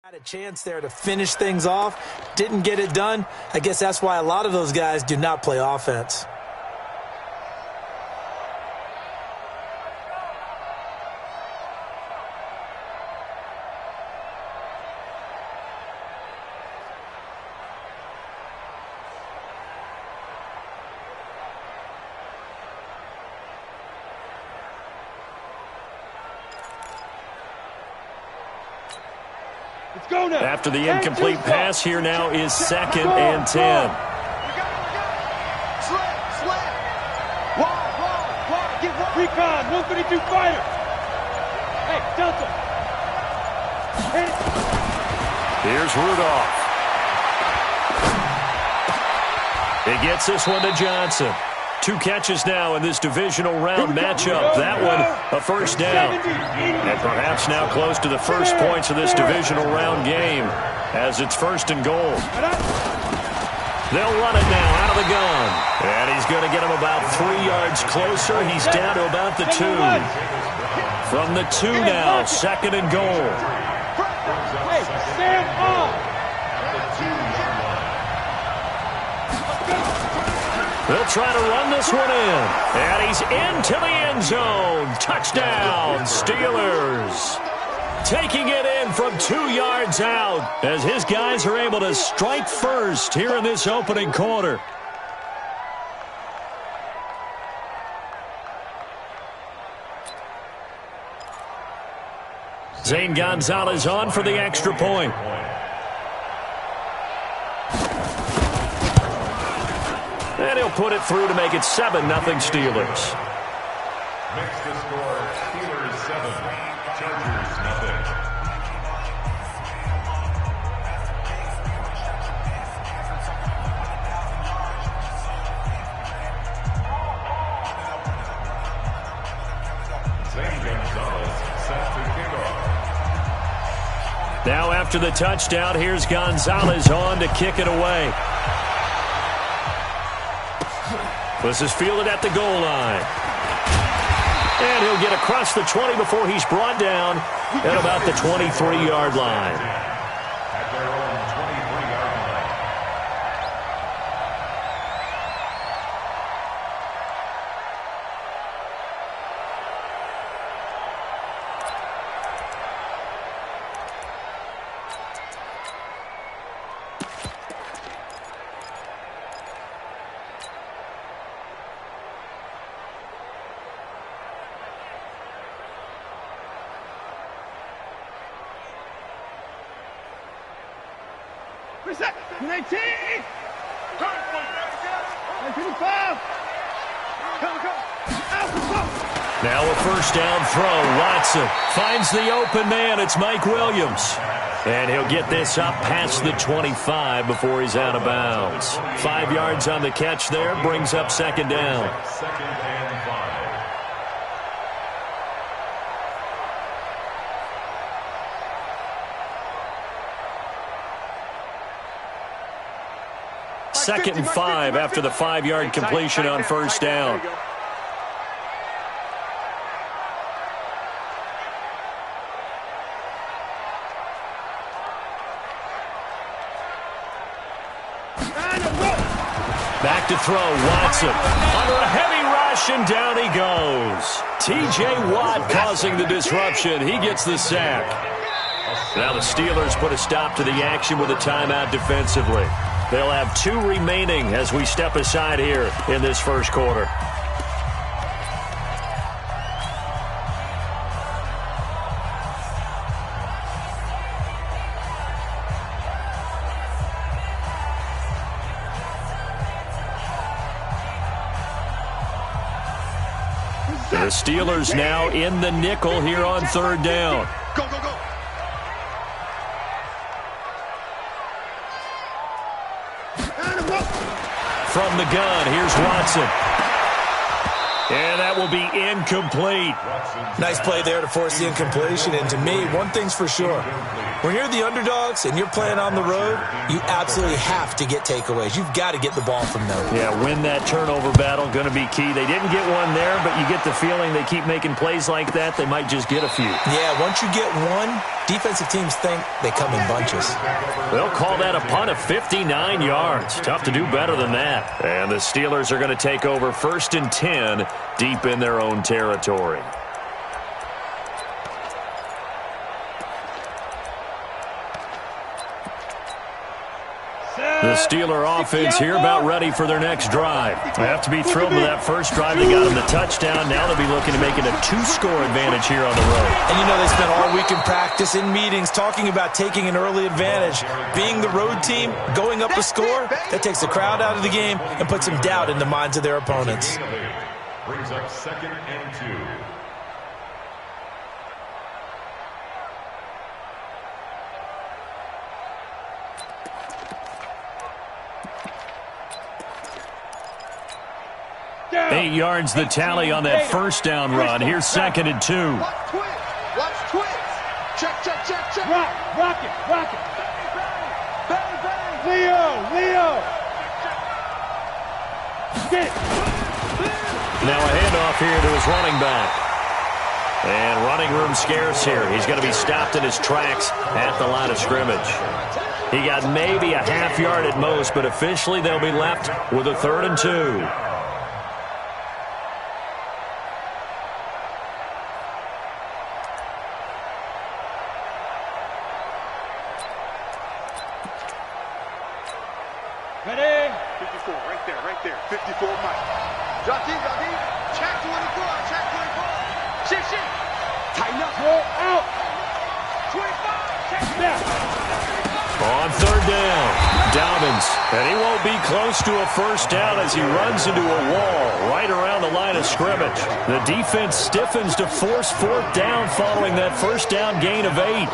Had a chance there to finish things off, didn't get it done. I guess that's why a lot of those guys do not play offense. After the incomplete pass, here now is 2nd and 10. Recon, 152 fighter. Hey, Delta. Here's Rudolph. He gets this one to Johnson. 2 catches now in this divisional round matchup. That one, a first down. And perhaps now close to the first points of this divisional round game as it's 1st and goal. They'll run it now out of the gun. And he's going to get him about 3 yards closer. He's down to about the 2. From the 2 now, 2nd and goal. Hey, stand up. They'll try to run this one in. And he's into the end zone. Touchdown, Steelers. Taking it in from 2 yards out as his guys are able to strike first here in this opening quarter. Zane Gonzalez on for the extra point. And he'll put it through to make it 7-0 Steelers. Makes the score Steelers 7, Chargers 0. Zane Gonzalez set to kick off. Now after the touchdown, here's Gonzalez on to kick it away. This is fielded at the goal line. And he'll get across the 20 before he's brought down at about the 23-yard line. At their own 23-yard line. Reset. 19. 25. Now a first down throw. Watson finds the open man. It's Mike Williams. And he'll get this up past the 25 before he's out of bounds. 5 yards on the catch there. Brings up 2nd down. 2nd and 5. Second and 5 after the 5-yard completion on first down. Back to throw, Watson. Under a heavy rush, and down he goes. T.J. Watt causing the disruption. He gets the sack. Now the Steelers put a stop to the action with a timeout defensively. They'll have 2 remaining as we step aside here in this first quarter. The Steelers now in the nickel here on 3rd down. Go, go, go. From the gun, here's Watson. And that that will be incomplete. Nice play there to force the incompletion. And to me, one thing's for sure. When you're the underdogs and you're playing on the road, you absolutely have to get takeaways. You've got to get the ball from them. Yeah, win that turnover battle, going to be key. They didn't get one there, but you get the feeling they keep making plays like that, they might just get a few. Yeah, once you get one, defensive teams think they come in bunches. They'll call that a punt of 59 yards. Tough to do better than that. And the Steelers are going to take over 1st and 10 deep in their own territory. The Steeler offense here about ready for their next drive. They have to be thrilled with that first drive. They got them the touchdown. Now they'll be looking to make it a 2-score advantage here on the road. And you know they spent all week in practice, in meetings, talking about taking an early advantage. Being the road team, going up a score, that takes the crowd out of the game and puts some doubt in the minds of their opponents. Brings up 2nd and 2. Down. 8 yards the tally on that first down run. Here's 2nd and 2. Watch twins. Check. Rock it. Bang. Leo. Get it. Now a handoff here to his running back. And running room scarce here. He's going to be stopped in his tracks at the line of scrimmage. He got maybe a half yard at most, but officially they'll be left with a 3rd and 2. Ready? 54, right there. 54 Mike. Jockey. Check 24. Shift. Tighten up. Go out. 25. Check. Now. On 3rd down, Dobbins. And he won't be close to a first down as he runs into a wall right around the line of scrimmage. The defense stiffens to force 4th down following that first down gain of 8.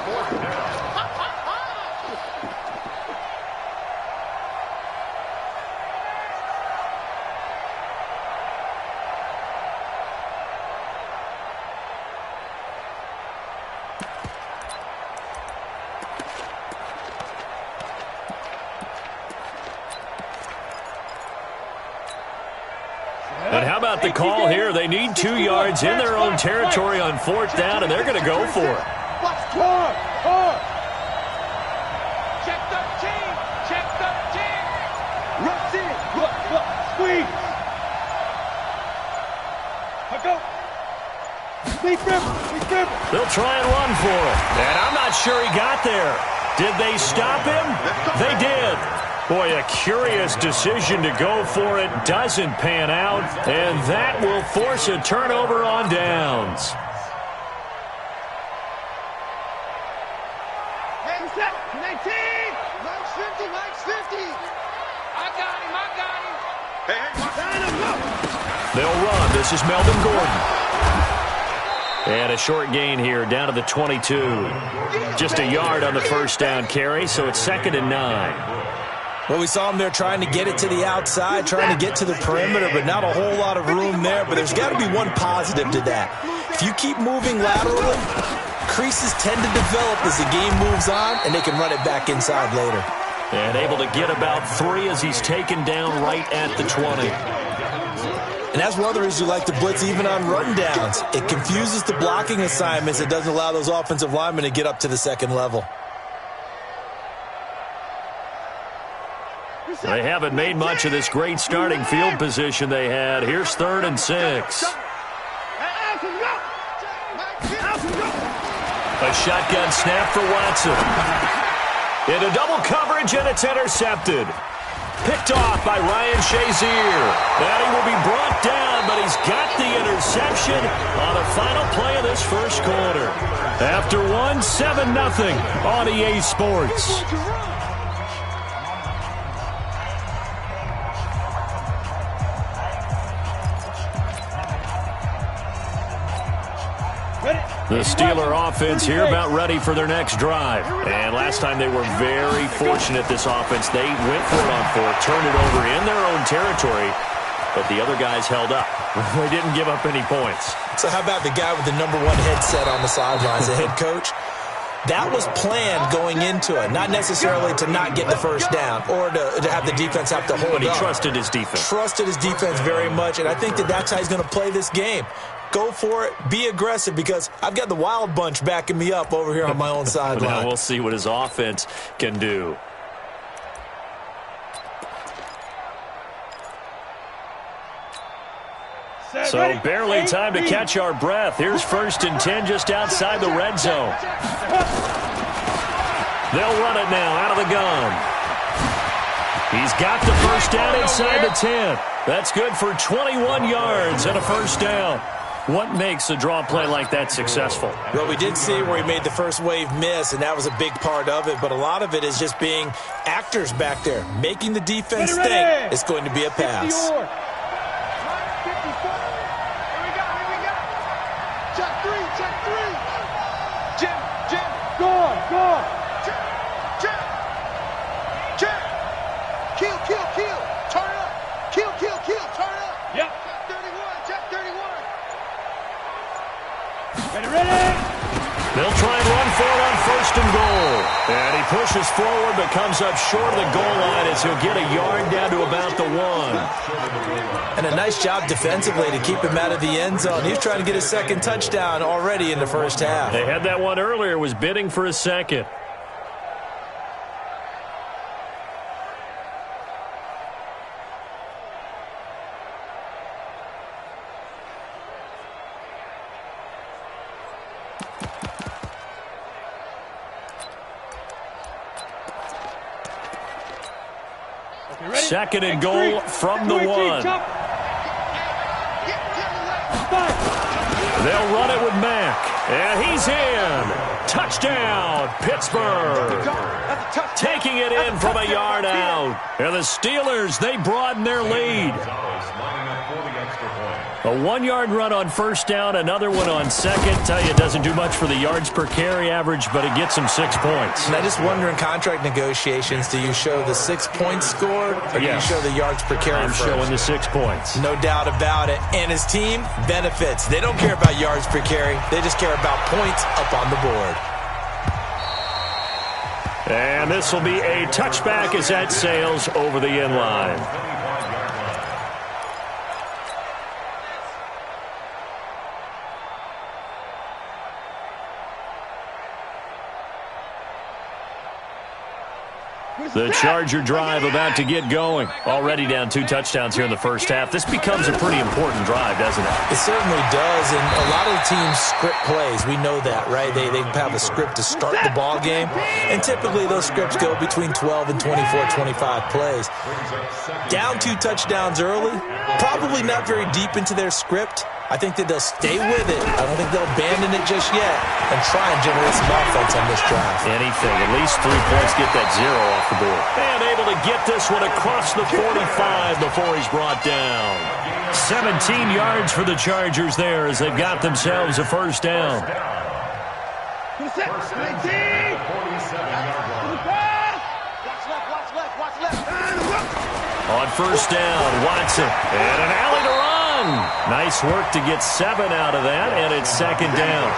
And how about the call here? They need 2 yards in their own territory on 4th down, and they're going to go for it. Hard. Check 13. Runs in. Look. Squeeze. Go. Lead dribble. They'll try and run for it. And I'm not sure he got there. Did they stop him? They did. Boy, a curious decision to go for it. Doesn't pan out. And that will force a turnover on downs. Hey, set. 19. Mike's 50. I got him. Hey. Sign him up. They'll run. This is Melvin Gordon. And a short gain here down to the 22. Just a yard on the first down carry, so it's 2nd and 9. Well, we saw him there trying to get it to the outside, trying to get to the perimeter, but not a whole lot of room there. But there's got to be one positive to that. If you keep moving laterally, creases tend to develop as the game moves on, and they can run it back inside later. And able to get about 3 as he's taken down right at the 20. And that's one of the reasons you like to blitz even on run downs. It confuses the blocking assignments. It doesn't allow those offensive linemen to get up to the second level. They haven't made much of this great starting field position they had. Here's 3rd and 6. A shotgun snap for Watson. Into double coverage, and it's intercepted. Picked off by Ryan Shazier. And he will be brought down, but he's got the interception on the final play of this first quarter. After 1, 7-0 on EA Sports. The Steeler offense here about ready for their next drive. And last time they were very fortunate, this offense. They went for it on 4th, turned it over in their own territory. but the other guys held up. They didn't give up any points. So how about the guy with the #1 headset on the sidelines, the head coach? That was planned going into it, not necessarily to not get the first down or to have the defense have to hold up. But he trusted his defense. Trusted his defense very much, and I think that's how he's going to play this game. Go for it. Be aggressive, because I've got the wild bunch backing me up over here on my own sideline. Now we'll see what his offense can do. So barely time to catch our breath. Here's 1st and 10 just outside the red zone. They'll run it now out of the gun. He's got the first down inside the 10. That's good for 21 yards and a first down. What makes a draw play like that successful? Well, we did see where he made the first wave miss, and that was a big part of it. But a lot of it is just being actors back there, making the defense think it's going to be a pass. They'll try and run for it on 1st and goal. And he pushes forward but comes up short of the goal line as he'll get a yard down to about the 1. And a nice job defensively to keep him out of the end zone. He was trying to get his 2nd touchdown already in the first half. They had that one earlier, was bidding for a 2nd. Second and goal from the 1. They'll run it with Mack. And he's in. Touchdown, Pittsburgh. Taking it in from a yard out. And the Steelers, they broaden their lead. A 1-yard run on 1st down, another one on 2nd. Tell you, it doesn't do much for the yards per carry average, but it gets them 6 points. And I just wonder in contract negotiations, do you show the 6 points scored, or do you show the yards per carry I'm first? showing the 6 points. No doubt about it. And his team benefits. They don't care about yards per carry. They just care about points up on the board. And this will be a touchback as that sails over the end line. The Charger drive about to get going. Already down 2 touchdowns here in the first half. This becomes a pretty important drive, doesn't it? It certainly does, and a lot of the teams script plays. We know that, right? They have a script to start the ball game, and typically those scripts go between 12 and 24, 25 plays. Down 2 touchdowns early, probably not very deep into their script. I think that they'll stay with it. I don't think they'll abandon it just yet and try and generate some offense on this drive. Anything. At least 3 points, get that 0 off the board. And able to get this one across the 45 before he's brought down. 17 yards for the Chargers there as they've got themselves a first down. On first down, Watson. And an alley to run. Nice work to get 7 out of that, and it's 2nd down.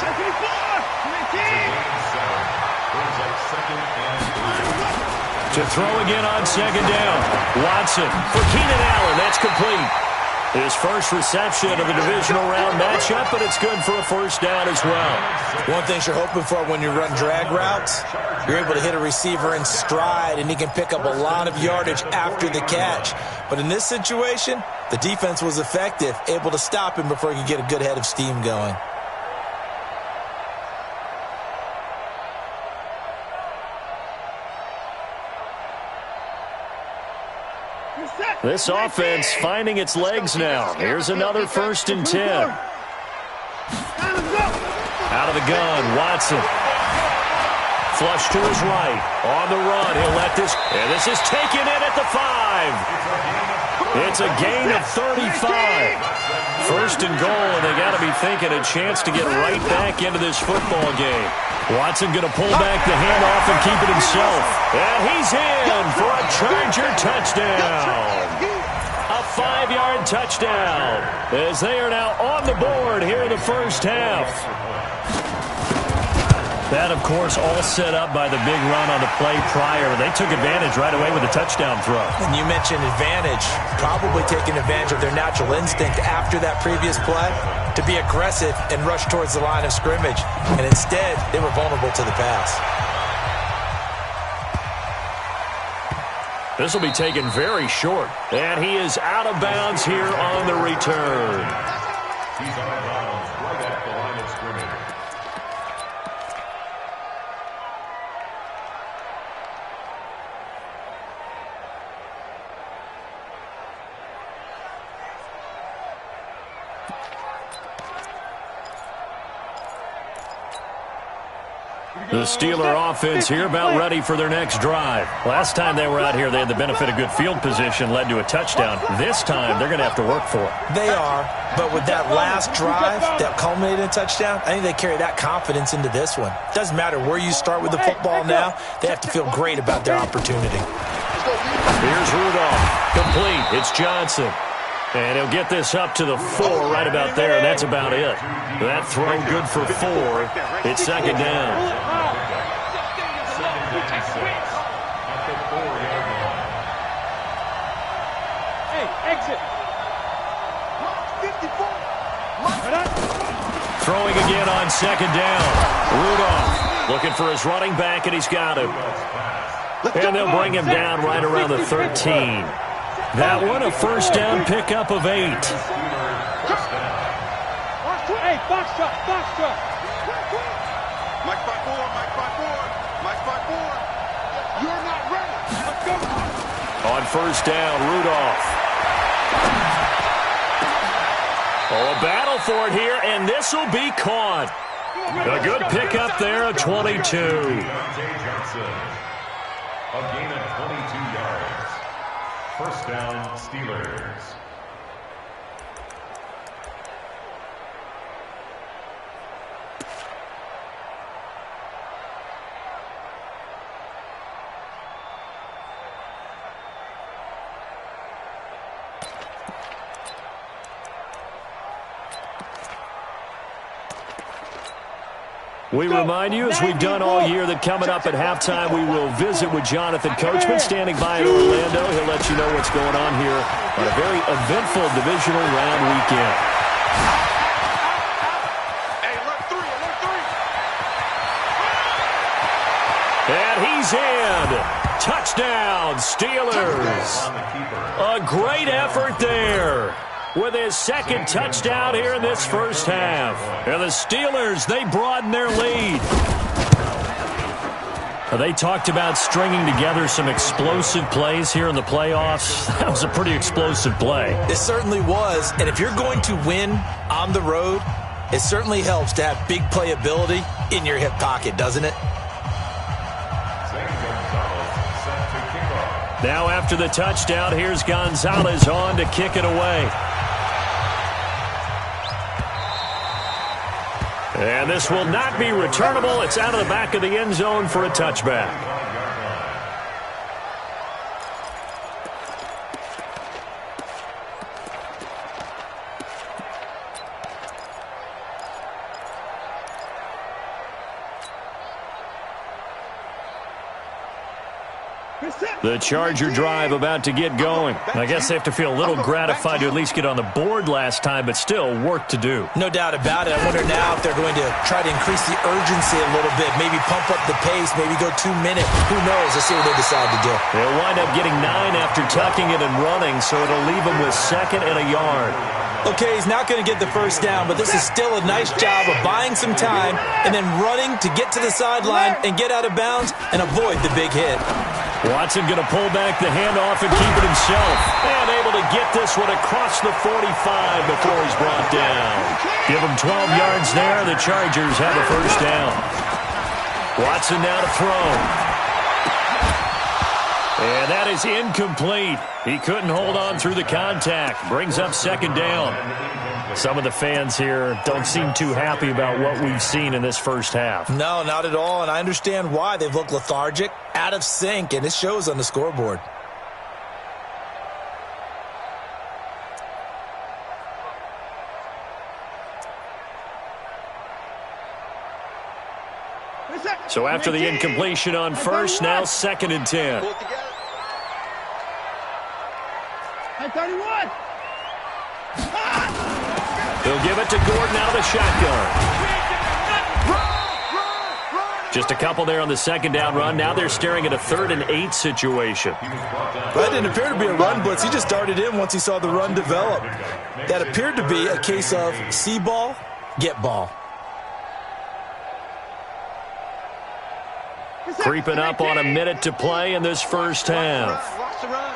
To throw again on 2nd down. Watson for Keenan Allen. That's complete. His first reception of the divisional round matchup, but it's good for a first down as well. One thing you're hoping for when you run drag routes, you're able to hit a receiver in stride, and he can pick up a lot of yardage after the catch. But in this situation, the defense was effective, able to stop him before he could get a good head of steam going. This offense finding its legs now. Here's another 1st and 10. Out of the gun, Watson. Flush to his right. On the run, he'll let this. And this is taken in at the 5. It's a gain of 35. 1st and goal, and they got to be thinking a chance to get right back into this football game. Watson going to pull back the handoff and keep it himself. And he's in for a Charger touchdown. A 5-yard touchdown as they are now on the board here in the first half. That, of course, all set up by the big run on the play prior. They took advantage right away with a touchdown throw. And you mentioned advantage, probably taking advantage of their natural instinct after that previous play to be aggressive and rush towards the line of scrimmage. And instead, they were vulnerable to the pass. This will be taken very short. And he is out of bounds here on the return. He's out of bounds right at the line of scrimmage. The Steeler offense here about ready for their next drive. Last time they were out here, they had the benefit of good field position, led to a touchdown. This time, they're going to have to work for it. They are, but with that last drive that culminated in a touchdown, I think they carry that confidence into this one. Doesn't matter where you start with the football now, they have to feel great about their opportunity. Here's Rudolph. Complete. It's Johnson. And he'll get this up to the 4 right about there, and that's about it. That throw good for 4. It's second down. Throwing again on second down. Rudolph looking for his running back, and he's got him. And they'll bring him down right around the 13. That one, a first down pickup of 8. Hey, box truck, box truck. Mike 5-4, Mike 5-4, Mike 5-4. You're not ready. Let's go. On first down, Rudolph. Oh, a battle for it here, and this will be caught. A good pickup there, a 22. A gain of 22 yards. First down, Steelers. We remind you, as we've done all year, that coming up at halftime, we will visit with Jonathan Coachman standing by in Orlando. He'll let you know what's going on here on a very eventful divisional round weekend. Hey, alert 3, alert 3. And he's in. Touchdown, Steelers. A great effort there with his second touchdown here in this first half. And the Steelers, they broaden their lead. They talked about stringing together some explosive plays here in the playoffs. That was a pretty explosive play. It certainly was, and if you're going to win on the road, it certainly helps to have big playability in your hip pocket, doesn't it? Now after the touchdown, here's Gonzalez on to kick it away. And this will not be returnable. It's out of the back of the end zone for a touchback. The Charger drive about to get going. I guess they have to feel a little gratified to at least get on the board last time, but still work to do. No doubt about it. I wonder now if they're going to try to increase the urgency a little bit, maybe pump up the pace, maybe go 2 minutes. Who knows? Let's see what they decide to do. They'll wind up getting 9 after tucking it and running, so it'll leave them with 2nd and a yard. Okay, he's not going to get the first down, but this is still a nice job of buying some time and then running to get to the sideline and get out of bounds and avoid the big hit. Watson going to pull back the handoff and keep it himself. And able to get this one across the 45 before he's brought down. Give him 12 yards there. The Chargers have a first down. Watson now to throw. And that is incomplete. He couldn't hold on through the contact. Brings up second down. Some of the fans here don't seem too happy about what we've seen in this first half. No, not at all, and I understand why. They've looked lethargic, out of sync, and it shows on the scoreboard. So after the incompletion on first, now 2nd and 10. He'll give it to Gordon out of the shotgun. Just a couple there on the 2nd down run. Now they're staring at a 3rd and 8 situation. That didn't appear to be a run blitz. He just darted in once he saw the run develop. That appeared to be a case of see ball, get ball. Creeping up on a minute to play in this first half. Watch the run.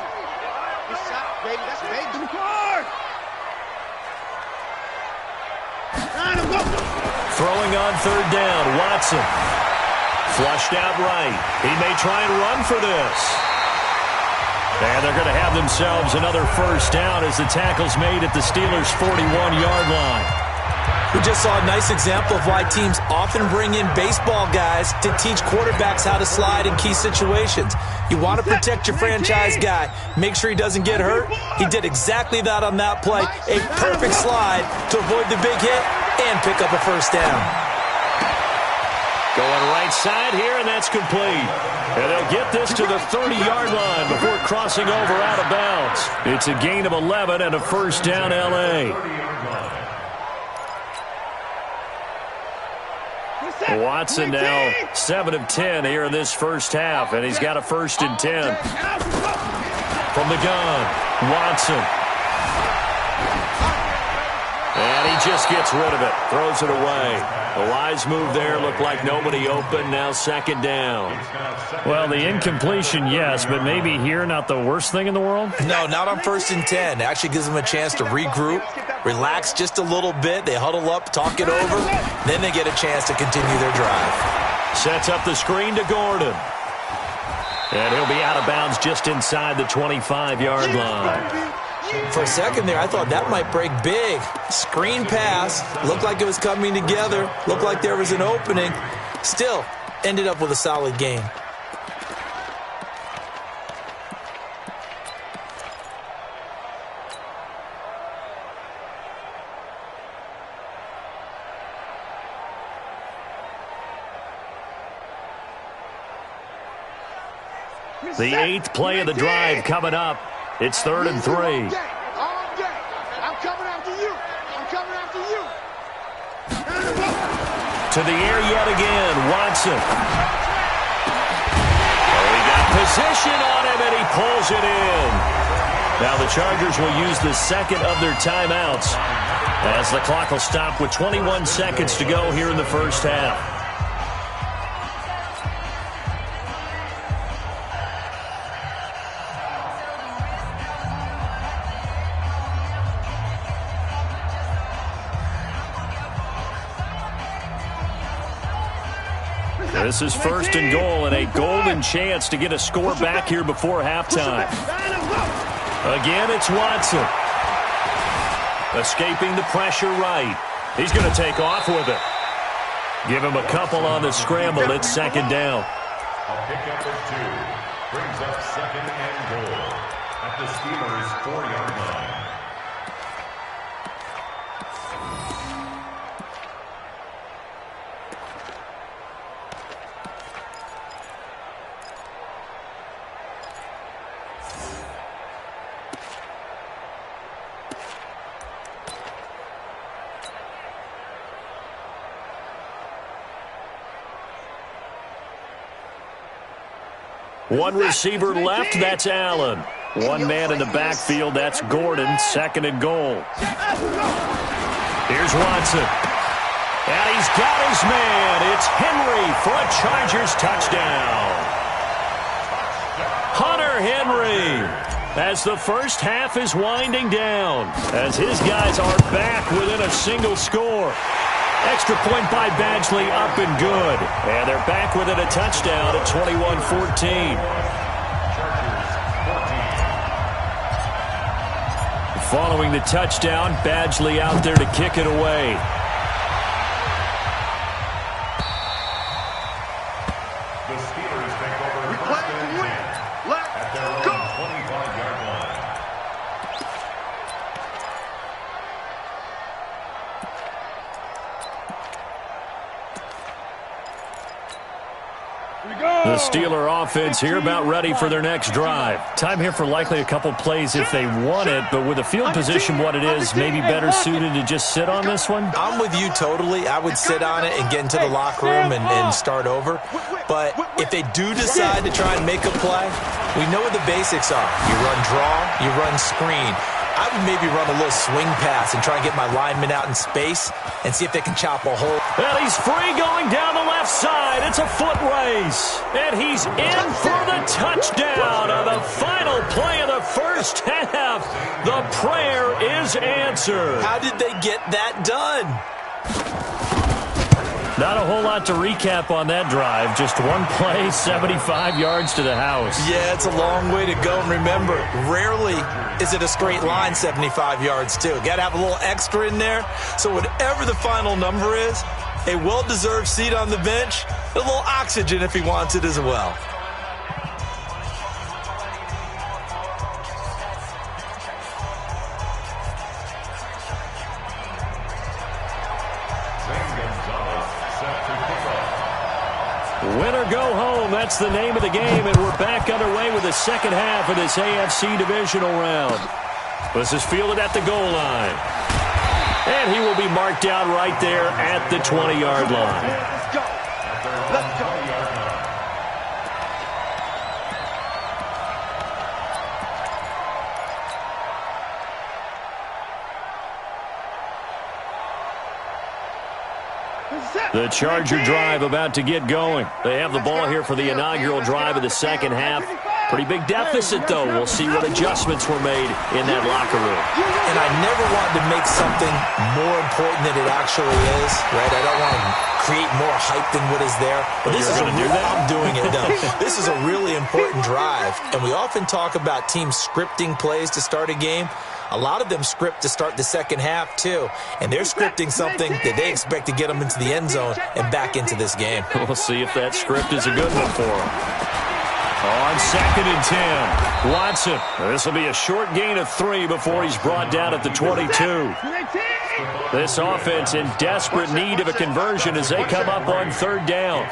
Good shot, baby. That's baby. Throwing on 3rd down, Watson. Flushed out right. He may try and run for this. And they're going to have themselves another first down as the tackle's made at the Steelers' 41-yard line. We just saw a nice example of why teams often bring in baseball guys to teach quarterbacks how to slide in key situations. You want to protect your franchise guy. Make sure he doesn't get hurt. He did exactly that on that play. A perfect slide to avoid the big hit and pick up a first down. Going right side here, and that's complete. And they'll get this to the 30-yard line before crossing over out of bounds. It's a gain of 11 and a first down, L.A. Watson now 7 of 10 here in this first half, and he's got a 1st and 10. From the gun, Watson. And he just gets rid of it, throws it away. A wise move there, looked like nobody open, now 2nd down. Well, the incompletion, yes, but maybe here not the worst thing in the world? No, not on 1st and 10. It actually gives them a chance to regroup, relax just a little bit. They huddle up, talk it over, then they get a chance to continue their drive. Sets up the screen to Gordon. And he'll be out of bounds just inside the 25-yard line. For a second there, I thought that might break big. Screen pass. Looked like it was coming together. Looked like there was an opening. Still, ended up with a solid game. The 8th play of the drive coming up. It's 3rd and 3. I'm coming after you. I'm coming after you. To the air yet again, Watson. Oh, he got position on him, and he pulls it in. Now the Chargers will use the 2nd of their timeouts as the clock will stop with 21 seconds to go here in the first half. This is 1st and goal and a golden chance to get a score back here before halftime. Again, it's Watson. Escaping the pressure right. He's going to take off with it. Give him a couple on the scramble. It's 2nd down. A pickup of 2 brings up 2nd and goal at the Steelers' 4-yard line. One receiver left, that's Allen. One man in the backfield, that's Gordon, 2nd and goal. Here's Watson. And he's got his man. It's Henry for a Chargers touchdown. Hunter Henry, as the first half is winding down, as his guys are back within a single score. Extra point by Badgley, up and good. And they're back within a touchdown at 21-14. Following the touchdown, Badgley out there to kick it away. The Steelers take over 1st and 10 at their own 25-yard line. The Steeler offense here about ready for their next drive. Time here for likely a couple plays if they want it, but with the field position what it is, maybe better suited to just sit on this one? I'm with you totally. I would sit on it and get into the locker room and start over. But if they do decide to try and make a play, we know what the basics are. You run draw, you run screen. I would maybe run a little swing pass and try and get my linemen out in space and see if they can chop a hole. Well, he's free going down the left side. It's a foot race. And he's in for the touchdown on the final play of the first half. The prayer is answered. How did they get that done? Not a whole lot to recap on that drive. Just one play, 75 yards to the house. Yeah, it's a long way to go. And remember, rarely is it a straight line 75 yards, too. Got to have a little extra in there. So whatever the final number is, a well-deserved seat on the bench, a little oxygen if he wants it as well. Win or go home, that's the name of the game, and we're back underway with the second half of this AFC divisional round. This is fielded at the goal line. And he will be marked out right there at the 20-yard line. Let's go. Let's go. The Charger drive about to get going. They have the ball here for the inaugural drive of the second half. Pretty big deficit, though. We'll see what adjustments were made in that locker room. And I never wanted to make something more important than it actually is, right? I don't want to create more hype than what is there. But this is I'm doing it, though. This is a really important drive. And we often talk about teams scripting plays to start a game. A lot of them script to start the second half, too. And they're scripting something that they expect to get them into the end zone and back into this game. We'll see if that script is a good one for them. On 2nd and 10, Watson. This will be a short gain of 3 before he's brought down at the 22. This offense in desperate need of a conversion as they come up on 3rd down.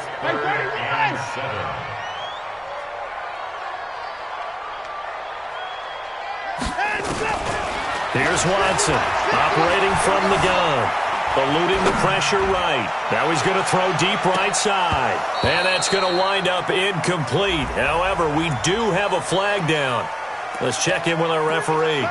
Here's Watson, operating from the gun, eluding the pressure right. Now he's going to throw deep right side. And that's going to wind up incomplete. However, we do have a flag down. Let's check in with our referee.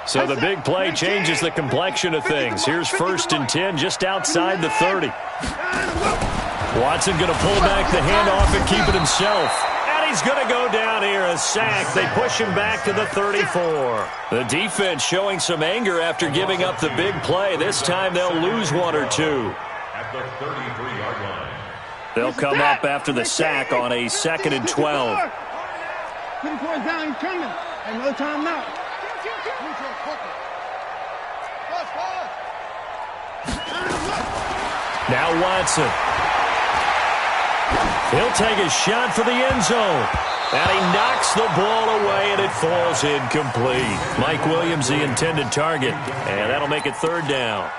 So the big play changes the complexion of things. Here's 1st and 10 just outside the 30. Watson going to pull back the handoff and keep it himself. And he's going to go down here, a sack. They push him back to the 34. The defense showing some anger after giving up the big play. This time they'll lose 1 or 2. At the 33-yard line. They'll come up after the sack on a 2nd and 12. 24 down, he's coming. Hey, no time now. Now Watson. He'll take a shot for the end zone. And he knocks the ball away, and it falls incomplete. Mike Williams, the intended target, and that'll make it 3rd down.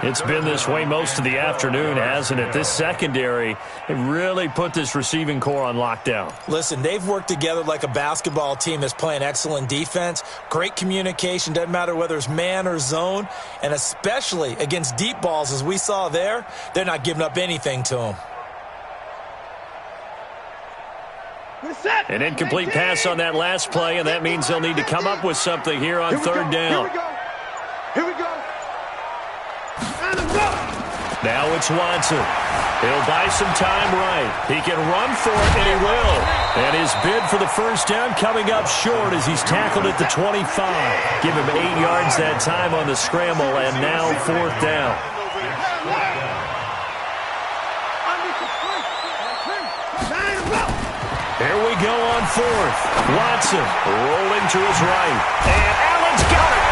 It's been this way most of the afternoon, hasn't it? This secondary, it really put this receiving core on lockdown. Listen, they've worked together like a basketball team that's playing excellent defense. Great communication, doesn't matter whether it's man or zone, and especially against deep balls, as we saw there, they're not giving up anything to them. An incomplete pass on that last play, and that means they'll need to come up with something here on 3rd down. Here we go. Now it's Watson. He'll buy some time right. He can run for it, and he will. And his bid for the 1st down coming up short as he's tackled at the 25. Give him 8 yards that time on the scramble, and now 4th down. Here we go on 4th. Watson rolling to his right. And Allen's got it.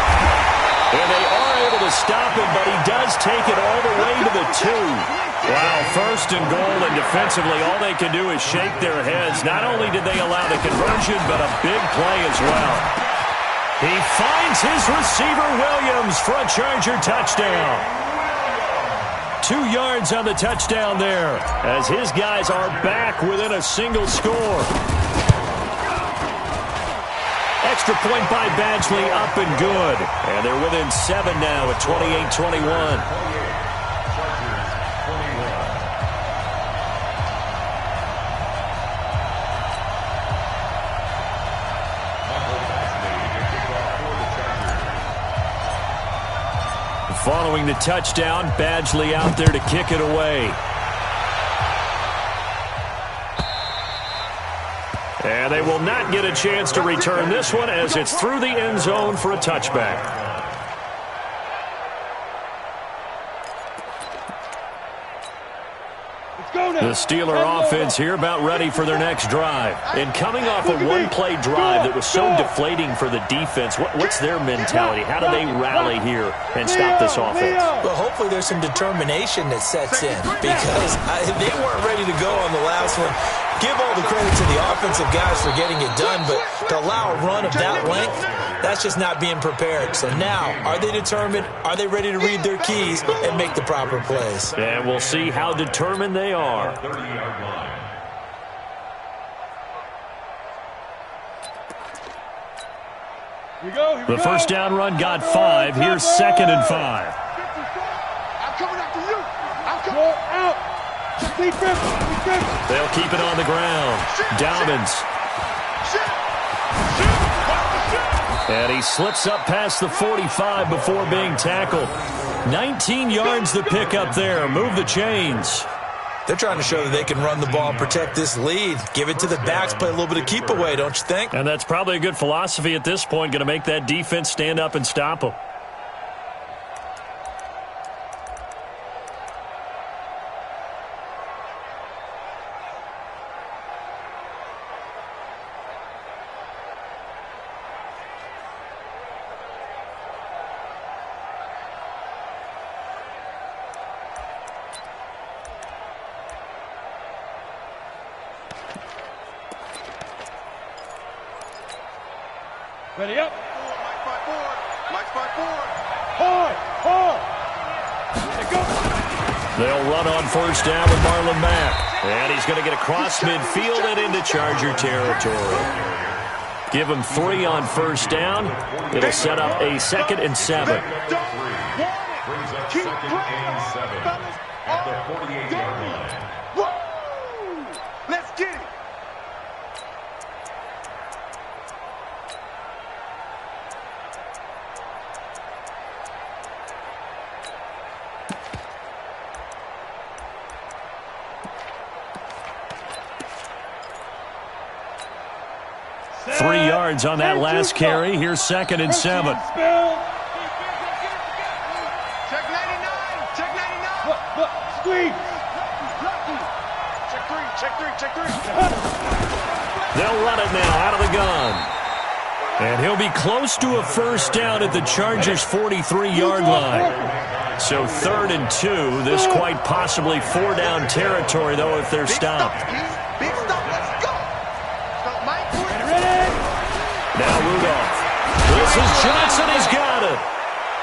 And they are able to stop him, but he does take it all the way to the 2. Wow, 1st and goal, and defensively all they can do is shake their heads. Not only did they allow the conversion, but a big play as well. He finds his receiver, Williams, for a Charger touchdown. 2 yards on the touchdown there, as his guys are back within a single score. Extra point by Badgley, up and good. And they're within 7 now at 28-21. Following the touchdown, Badgley out there to kick it away. And they will not get a chance to return this one as it's through the end zone for a touchback. The Steeler offense here about ready for their next drive. And coming off a one-play drive that was so deflating for the defense, what's their mentality? How do they rally here and stop this offense? Well, hopefully there's some determination that sets in because they weren't ready to go on the last one. Give all the credit to the offensive guys for getting it done, but to allow a run of that length, that's just not being prepared. So now, are they determined? Are they ready to read their keys and make the proper plays? And we'll see how determined they are. 30-yard line. The first down run got 5. Here's 2nd and 5. I'm coming after you. I'm coming out. They'll keep it on the ground. Dobbins. And he slips up past the 45 before being tackled. 19 yards to pick up there. Move the chains. They're trying to show that they can run the ball, protect this lead, give it to the backs, play a little bit of keep away, don't you think? And that's probably a good philosophy at this point, going to make that defense stand up and stop them. Ready up. Mike 5-4. Mike 5-4. Hard. Let go. They'll run on first down with Marlon Mack. And he's going to get across midfield and into Charger territory. Give him 3 on first down. It'll set up a 2nd and 7. Brings up 2nd and 7 at the 48-yard line. Woo! Let's get it. Three yards on that last carry. Here's 2nd and 7. Check 99. Check 99. Squeeze. Check 3. They'll run it now out of the gun. And he'll be close to a first down at the Chargers' 43-yard line. So 3rd and 2. This quite possibly 4-down territory, though, if they're stopped. Big stop. Let's go. Stop, Mike. Now Rudolph. This is Johnson. He's got it.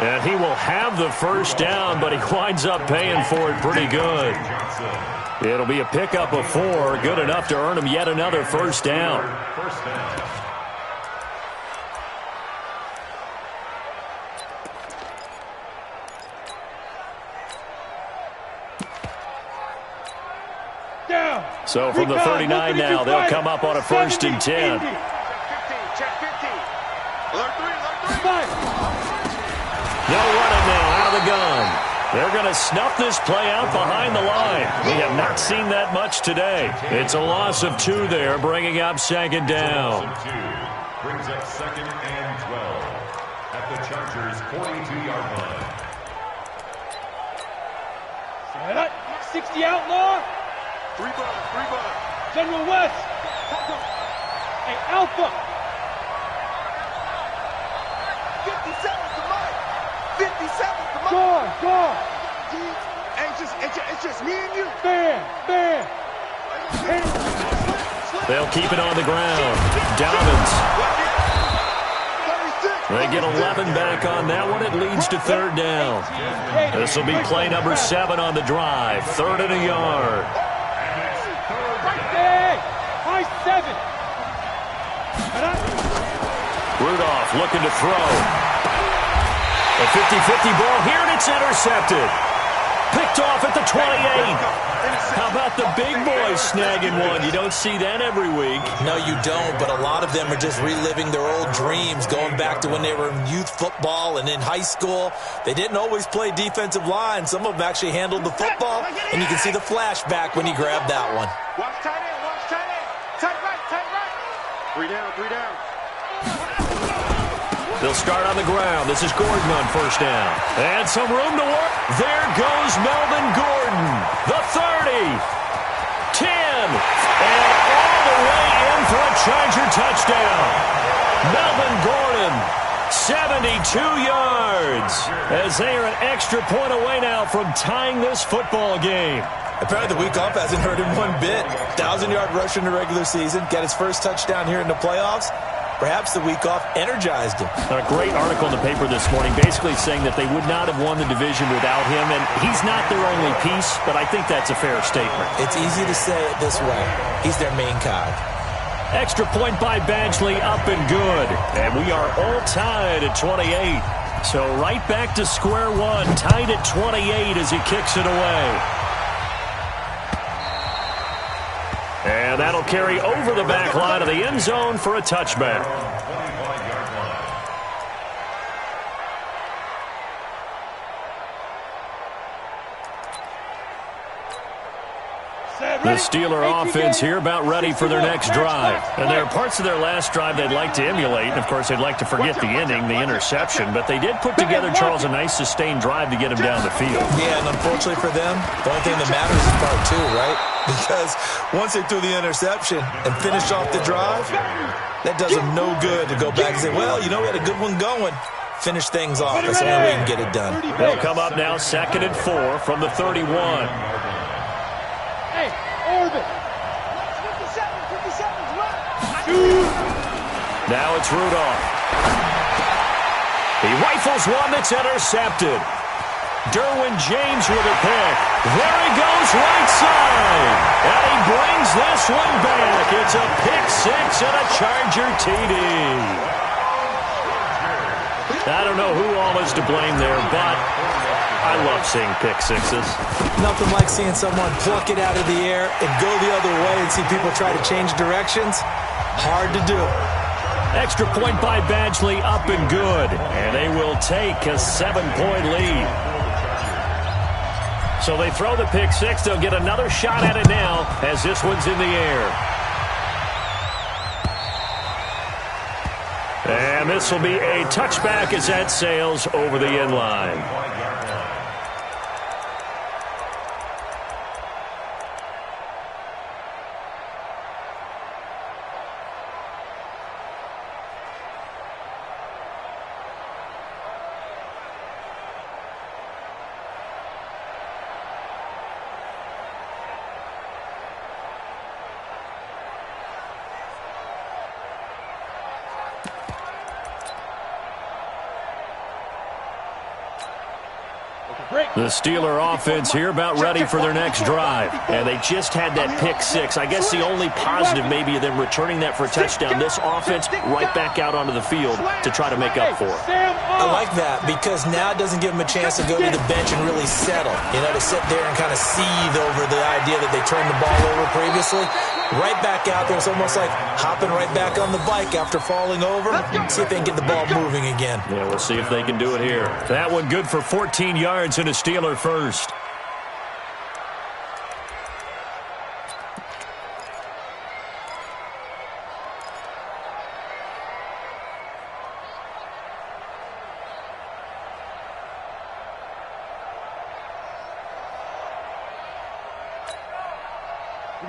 And he will have the first down, but he winds up paying for it pretty good. It'll be a pickup of 4. Good enough to earn him yet another first down. So from the 39 now, they'll come up on a 1st and 10. Check 15. Alert 3. They'll run it now out of the gun. They're going to snuff this play out behind the line. We have not seen that much today. It's a loss of 2 there, bringing up 2nd down. Brings up 2nd and 12 at the Chargers' 42-yard line. Set up. 60 outlaw. 3 butter. General West. Hey, Alpha. 57 to Mike. 57 to Mike. Guard. Hey, it's just me and you. Bam. They'll keep it on the ground. Dobbins. They get 11 back on that one. It leads to third down. This will be play number 7 on the drive. 3rd and a yard. Rudolph looking to throw. A 50-50 ball here, and it's intercepted. Picked off at the 28. How about the big boys snagging one? You don't see that every week. No, you don't, but a lot of them are just reliving their old dreams, going back to when they were in youth football and in high school. They didn't always play defensive line. Some of them actually handled the football, and you can see the flashback when he grabbed that one. Watch tight end, watch tight end. Tight right, tight right. 3 down, 3 down. They'll start on the ground. This is Gordon on first down. And some room to work. There goes Melvin Gordon. The 30. 10. And all the way in for a Charger touchdown. Melvin Gordon, 72 yards. As they are an extra point away now from tying this football game. Apparently the week off hasn't hurt him one bit. 1,000-yard rusher in the regular season. Got his first touchdown here in the playoffs. Perhaps the week off energized him. A great article in the paper this morning basically saying that they would not have won the division without him, and he's not their only piece, but I think that's a fair statement. It's easy to say it this way. He's their main cog. Extra point by Badgley, up and good. And we are all tied at 28. So right back to square one, tied at 28 as he kicks it away. And that'll carry over the back line of the end zone for a touchback. The Steeler offense here about ready for their next drive. And there are parts of their last drive they'd like to emulate. And, of course, they'd like to forget the ending, the interception. But they did put together, Charles, a nice sustained drive to get him down the field. Yeah, and unfortunately for them, the only thing that matters is part 2, right? Because once they threw the interception and finished off the drive, that does them no good to go back and say, well, you know, we had a good one going. Finish things off. That's the only way we can get it done. They'll come up now 2nd and 4 from the 31. Hey, Orbit. 57's left. Now it's Rudolph. He rifles one that's intercepted. Derwin James with a pick. There he goes right side. And he brings this one back. It's a pick 6 and a Charger TD. I don't know who all is to blame there, but I love seeing pick 6s. Nothing like seeing someone pluck it out of the air and go the other way and see people try to change directions. Hard to do. Extra point by Badgley, up and good. And they will take a 7-point lead. So they throw the pick 6. They'll get another shot at it now as this one's in the air. And this will be a touchback as that sails over the end line. The Steeler offense here about ready for their next drive. And they just had that pick 6. I guess the only positive maybe of them returning that for a touchdown. This offense right back out onto the field to try to make up for it. I like that because now it doesn't give them a chance to go to the bench and really settle. You know, to sit there and kind of seethe over the idea that they turned the ball over previously. Right back out there. It's almost like hopping right back on the bike after falling over. See if they can get the ball moving again. Yeah, we'll see if they can do it here. That one good for 14 yards and a Steeler first.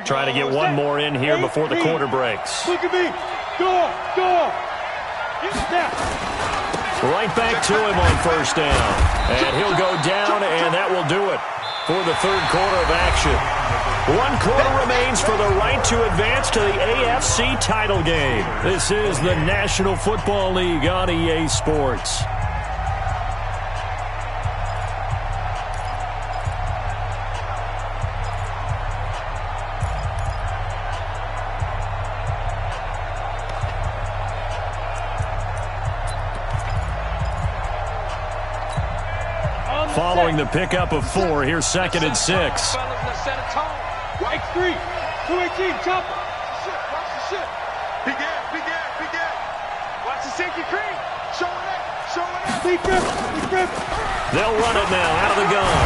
Trying to get one more in here before the quarter breaks. Look at me. Go. Right back to him on first down. And he'll go down, and that will do it. for the third quarter of action. 1 quarter remains for the right to advance to the AFC title game. This is the National Football League on EA Sports. Following the pickup of 4, here's 2nd and 6. Right 3, 218, chopper. Watch the shit. Big gap. Watch the safety cream. Showing up. Deep grip. They'll run it now out of the gun.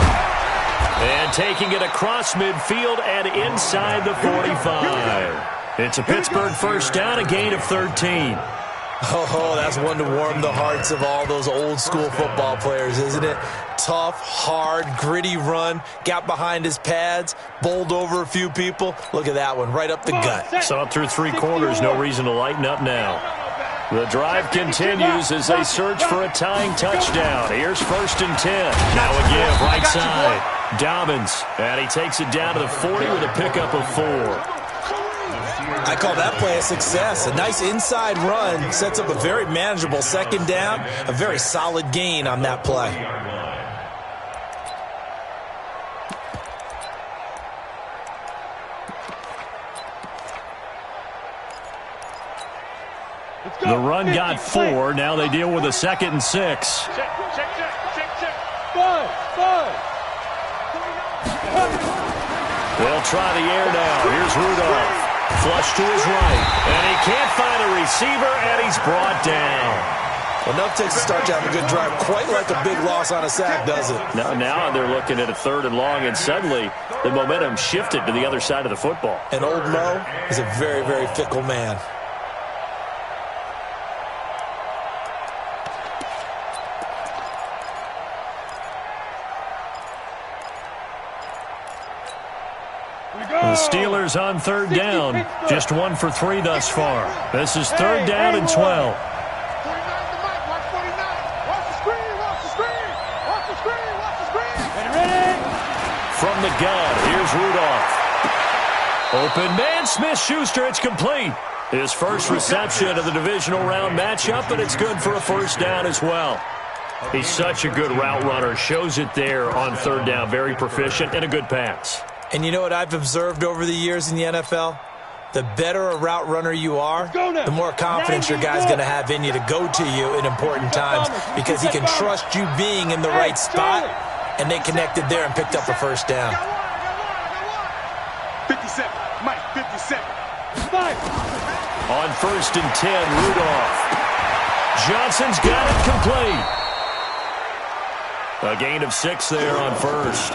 And taking it across midfield and inside the 45. It's a Pittsburgh first down, a gain of 13. Oh, that's one to warm the hearts of all those old school football players, isn't it? Tough, hard, gritty run, got behind his pads, bowled over a few people. Look at that one, right up the gut. Saw it through 3 quarters, no reason to lighten up now. The drive continues as they search for a tying touchdown. Here's 1st and 10. Now a give, right side. Dobbins, and he takes it down to the 40 with a pickup of 4. I call that play a success. A nice inside run sets up a very manageable 2nd down. A very solid gain on that play. The run got 4. Now they deal with a 2nd and 6. Check. 5. They'll try the air now. Here's Rudolph. Flush to his right. And he can't find a receiver, and he's brought down. Well, enough takes a start to have a good drive. Quite like a big loss on a sack, does it? Now they're looking at a 3rd and long, and suddenly the momentum shifted to the other side of the football. And old Mo is a very, very fickle man. The Steelers on 3rd down. Just 1 for 3 thus far. This is 3rd down and 12. 49 to Mike. Watch 49. Watch the screen. Ready. From the gun, here's Rudolph. Open man, Smith-Schuster. It's complete. His first reception of the divisional round matchup, but it's good for a 1st down as well. He's such a good route runner. Shows it there on 3rd down. Very proficient and a good pass. And you know what I've observed over the years in the NFL? The better a route runner you are, the more confidence your guy's going to have in you to go to you in important times because he can trust you being in the right spot, and they connected there and picked up a 1st down. 57. Mike, 57. 5. On 1st and 10, Rudolph. Johnson's got it complete. A gain of 6 there on 1st.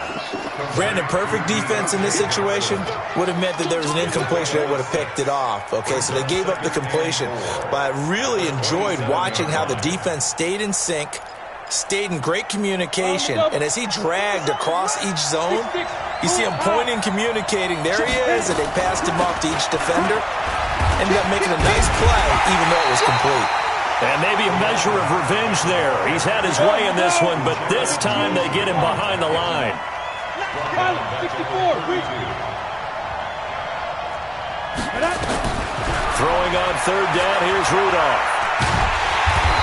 Brandon, perfect defense in this situation would have meant that there was an incompletion that would have picked it off. Okay, so they gave up the completion. But I really enjoyed watching how the defense stayed in sync, stayed in great communication, and as he dragged across each zone, you see him pointing, communicating. There he is, and they passed him off to each defender. Ended up making a nice play, even though it was complete. And maybe a measure of revenge there. He's had his way in this one, but this time they get him behind the line. 64. Throwing on 3rd down, here's Rudolph.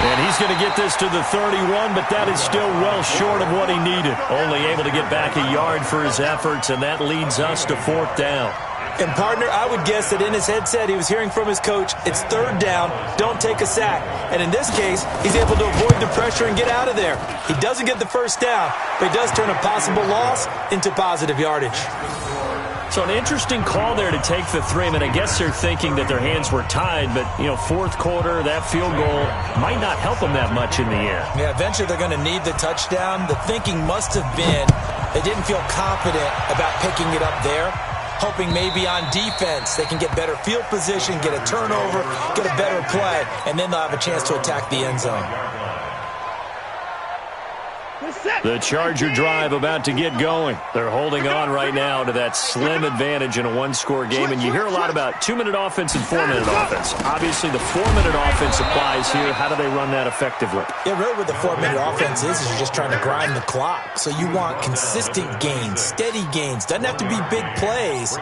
And he's going to get this to the 31, but that is still well short of what he needed. Only able to get back a yard for his efforts, and that leads us to 4th down. And, partner, I would guess that in his headset he was hearing from his coach, it's 3rd down, don't take a sack. And in this case, he's able to avoid the pressure and get out of there. He doesn't get the 1st down, but he does turn a possible loss into positive yardage. So an interesting call there to take the 3. I mean, I guess they're thinking that their hands were tied, but, 4th quarter, that field goal might not help them that much in the end. Yeah, eventually they're going to need the touchdown. The thinking must have been they didn't feel confident about picking it up there, hoping maybe on defense they can get better field position, get a turnover, get a better play, and then they'll have a chance to attack the end zone. The Charger drive about to get going. They're holding on right now to that slim advantage in a one-score game. And you hear a lot about 2-minute offense and 4-minute offense. Obviously, the 4-minute offense applies here. How do they run that effectively? Yeah, really what the 4-minute offense is you're just trying to grind the clock. So you want consistent gains, steady gains. Doesn't have to be big plays,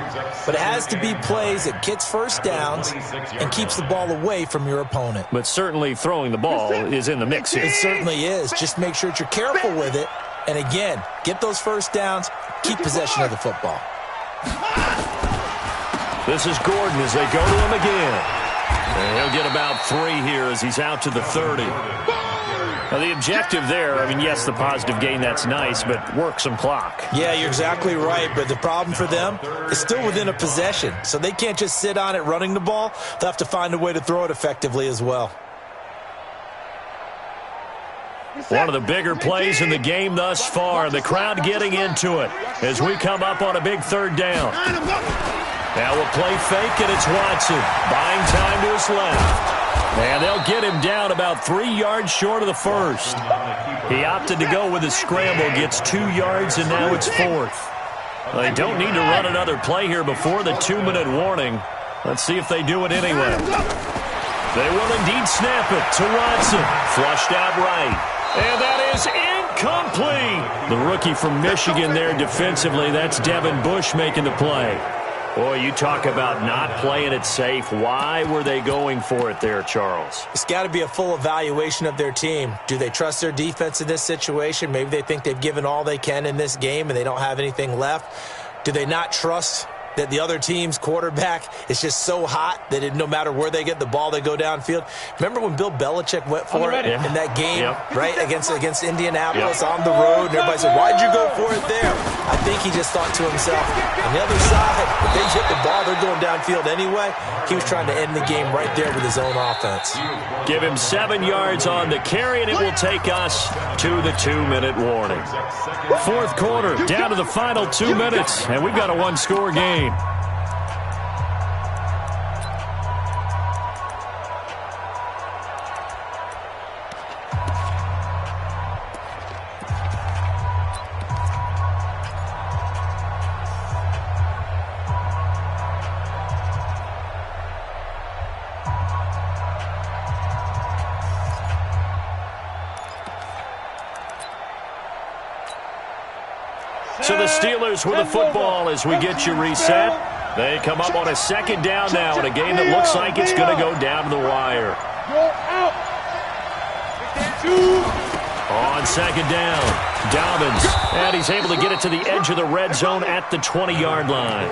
but it has to be plays that gets first downs and keeps the ball away from your opponent. But certainly throwing the ball is in the mix here. It certainly is. Just make sure that you're careful with it. And again, get those first downs, keep possession of the football. This is Gordon as they go to him again. And he'll get about 3 here as he's out to the 30. Now, the objective there, I mean, yes, the positive gain, that's nice, but work some clock. Yeah, you're exactly right, but the problem for them is still within a possession. So they can't just sit on it running the ball. They'll have to find a way to throw it effectively as well. One of the bigger plays in the game thus far. The crowd getting into it as we come up on a big 3rd down. Now we'll play fake, and it's Watson. Buying time to his left. And they'll get him down about 3 yards short of the first. He opted to go with a scramble, gets 2 yards, and now it's 4th. Well, they don't need to run another play here before the 2-minute warning. Let's see if they do it anyway. They will indeed snap it to Watson. Flushed out right. And that is incomplete. The rookie from Michigan there defensively. That's Devin Bush making the play. Boy, you talk about not playing it safe. Why were they going for it there, Charles? It's got to be a full evaluation of their team. Do they trust their defense in this situation? Maybe they think they've given all they can in this game and they don't have anything left. Do they not trust that the other team's quarterback is just so hot that no matter where they get the ball, they go downfield? Remember when Bill Belichick went for it in that game, right, against Indianapolis on the road, and everybody said, why'd you go for it there? I think he just thought to himself, on the other side, if they hit the ball, they're going downfield anyway. He was trying to end the game right there with his own offense. Give him 7 yards on the carry, and it will take us to the 2-minute warning. 4th quarter, down to the final 2 minutes, and we've got a one-score game. So the Steelers with the football as we get you reset. They come up on a 2nd down now in a game that looks like it's going to go down to the wire. On 2nd down, Dobbins, and he's able to get it to the edge of the red zone at the 20-yard line.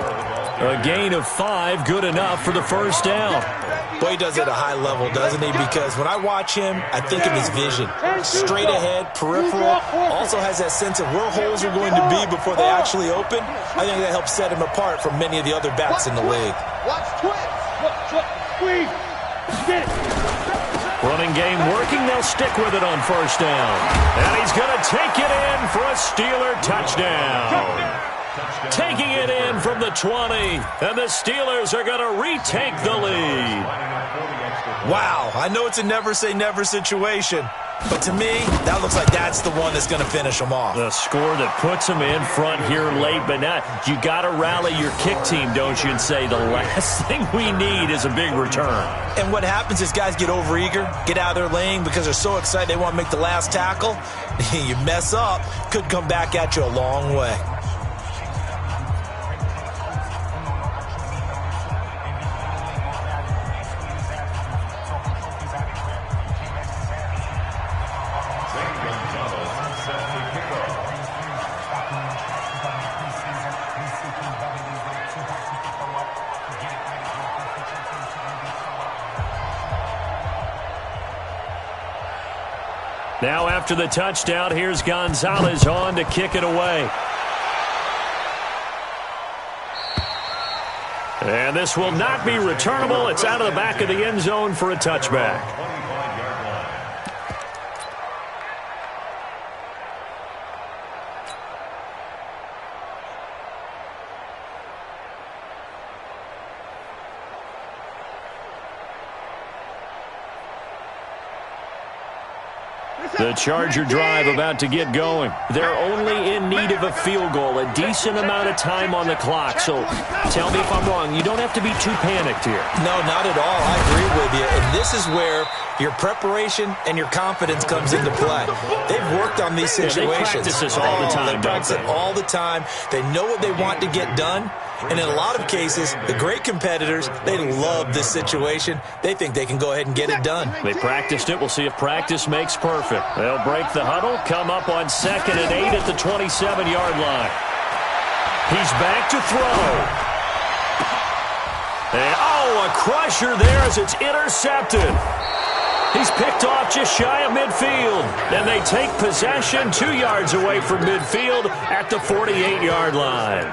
A gain of 5, good enough for the 1st down. Boy, he does it at a high level, doesn't he? Because when I watch him, I think of his vision. Straight ahead, peripheral, also has that sense of where holes are going to be before they actually open. I think that helps set him apart from many of the other backs in the league. Watch twist. Squeeze. Get it. Running game working. They'll stick with it on 1st down. And he's going to take it in for a Steeler touchdown. Taking it in from the 20, and the Steelers are going to retake the lead. Wow, I know it's a never-say-never situation, but to me, that looks like that's the one that's going to finish them off. The score that puts them in front here late, but now you got to rally your kick team, don't you, and say the last thing we need is a big return. And what happens is guys get overeager, get out of their lane because they're so excited they want to make the last tackle. You mess up, could come back at you a long way. Now after the touchdown, here's Gonzalez on to kick it away. And this will not be returnable. It's out of the back of the end zone for a touchback. The Charger drive about to get going. They're only in need of a field goal, a decent amount of time on the clock. So tell me if I'm wrong. You don't have to be too panicked here. No, not at all. I agree with you. And this is where your preparation and your confidence comes into play. They've worked on these situations. Yeah, they practice this all the time. They practice it all the time. They know what they want to get done. And in a lot of cases, the great competitors, they love this situation. They think they can go ahead and get it done. They practiced it. We'll see if practice makes perfect. They'll break the huddle, come up on 2nd and 8 at the 27-yard line. He's back to throw. And, a crusher there as it's intercepted. He's picked off just shy of midfield. And they take possession 2 yards away from midfield at the 48-yard line.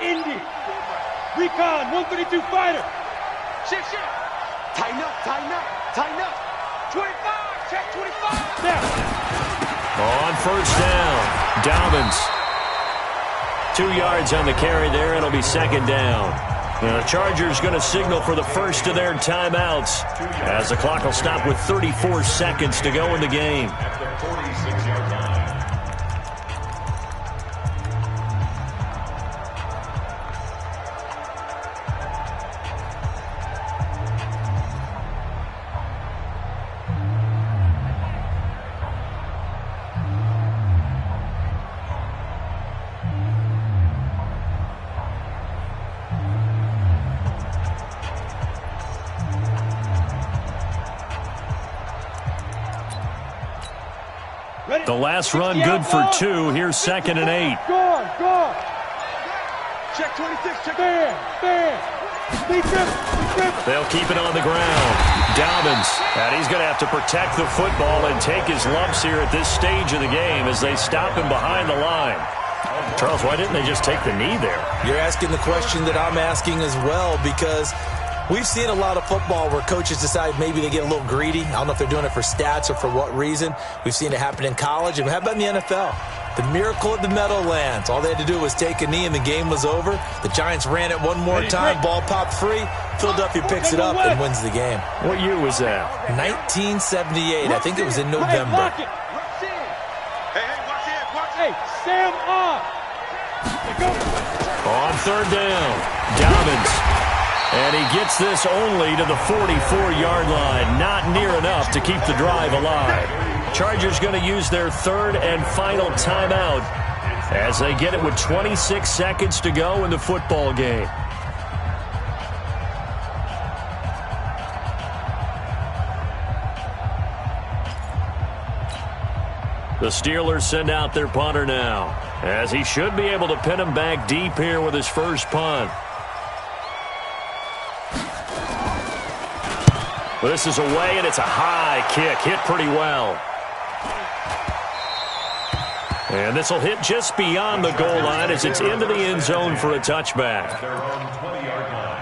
Indy. Recon, 132 fighter. Shit. Tighten up. 25, check 25. Now. On first down, Dobbins. 2 yards on the carry there. It'll be 2nd down. The Chargers going to signal for the first of their timeouts as the clock will stop with 34 seconds to go in the game. At the 46-yard line. The last run good for 2. Here's 2nd and 8. Go. Check 26. Check. Bam. They'll keep it on the ground. Dobbins. And he's going to have to protect the football and take his lumps here at this stage of the game as they stop him behind the line. Charles, why didn't they just take the knee there? You're asking the question that I'm asking as well, because we've seen a lot of football where coaches decide maybe they get a little greedy. I don't know if they're doing it for stats or for what reason. We've seen it happen in college. And how about in the NFL? The miracle at the Meadowlands. All they had to do was take a knee and the game was over. The Giants ran it one more time. Ball popped free. Philadelphia picks it up and wins the game. What year was that? 1978. I think it was in November. Hey, Sam on. On 3rd down, Dobbins. And he gets this only to the 44-yard line. Not near enough to keep the drive alive. Chargers going to use their 3rd and final timeout as they get it with 26 seconds to go in the football game. The Steelers send out their punter now, as he should be able to pin him back deep here with his first punt. Well, this is away, and it's a high kick. Hit pretty well. And this will hit just beyond the goal line as it's into the end zone for a touchback. Their own 20-yard line.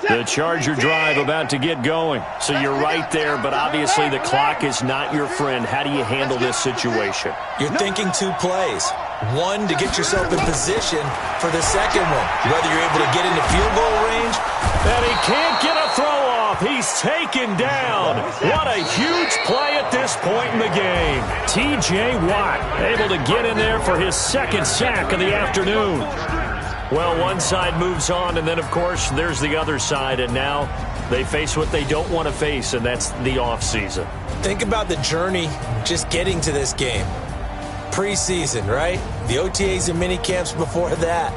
The Charger drive about to get going. So you're right there, but obviously the clock is not your friend. How do you handle this situation? You're thinking 2 plays. One, to get yourself in position for the second one. Whether you're able to get into field goal range. And he can't get a throw off. He's taken down. What a huge play at this point in the game. T.J. Watt able to get in there for his 2nd sack of the afternoon. Well, one side moves on, and then, of course, there's the other side, and now they face what they don't want to face, and that's the offseason. Think about the journey just getting to this game. preseason, right? The OTAs and mini camps before that.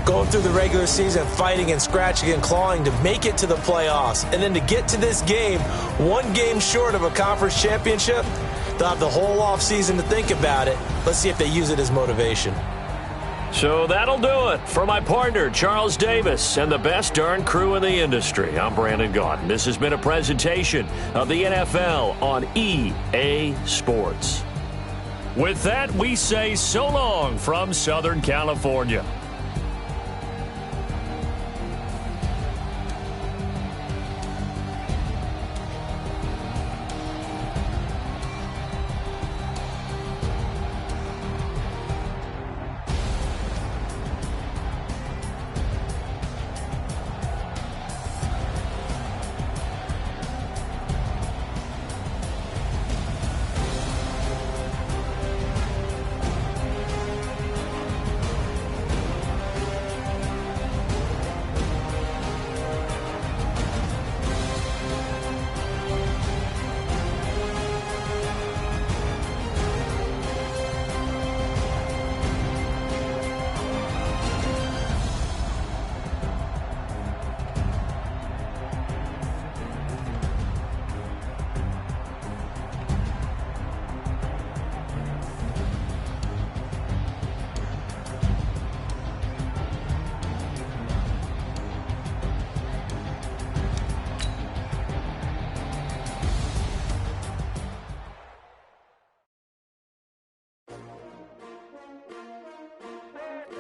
Going through the regular season, fighting and scratching and clawing to make it to the playoffs. And then to get to this game, one game short of a conference championship, they'll have the whole offseason to think about it. Let's see if they use it as motivation. So that'll do it for my partner, Charles Davis, and the best darn crew in the industry. I'm Brandon Gaudin. This has been a presentation of the NFL on EA Sports. With that, we say so long from Southern California.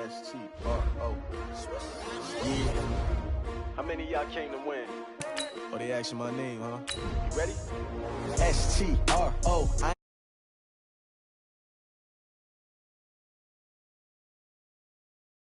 S-T-R-O. Yeah. How many of y'all came to win? Oh, they asking my name, huh? You ready? S-T-R-O. I